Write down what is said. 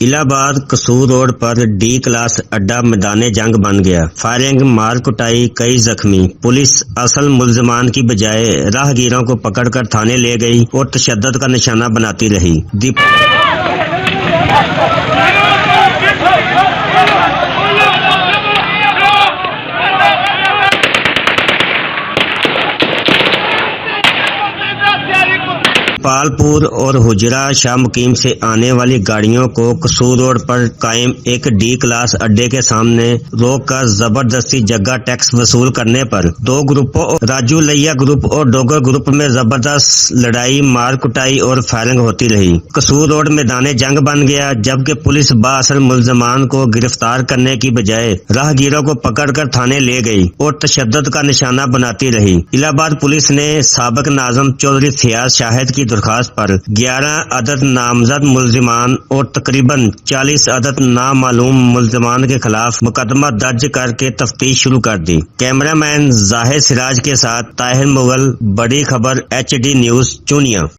इलाहाबाद कसूर रोड पर D class अड्डा मैदान जंग बन गया। फायरिंग, मार कुटाई, कई जख्मी। पुलिस असल मुल्जिमान की बजाय राहगीरों को पकड़कर थाने ले गई और तशद्दुद का निशाना बनाती रही। पालपुर और हुजरा शाह मुकीम से आने वाली गाड़ियों को कसूर रोड पर कायम एक डी क्लास अड्डे के सामने रोककर जबरदस्ती जगह टैक्स वसूल करने पर दो ग्रुपों, राजू लैया ग्रुप और डोगर ग्रुप में जबरदस्त लड़ाई, मार कुटाई और फायरिंग होती रही। कसूर रोड मैदान जंग बन गया, जबकि पुलिस बाअसल मुल्जिमान को गिरफ्तार करने की बजाय राहगीरों को पकड़कर थाने ले गई और तशद्दुद का निशाना बनाती रही। इलाहाबाद पुलिस ने साबिक नाज़िम चौधरी फयाज शाहिद की दरखास्त पर 11 अदद नामजद मुल्जिमान और तकरीबन 40 अदद नामालूम मुल्जिमान के खिलाफ मुकदमा दर्ज करके तफ्तीश शुरू कर दी। कैमरामैन जाहिद सिराज के साथ ताहिर मुगल, बड़ी खबर HD न्यूज़ चूनिया।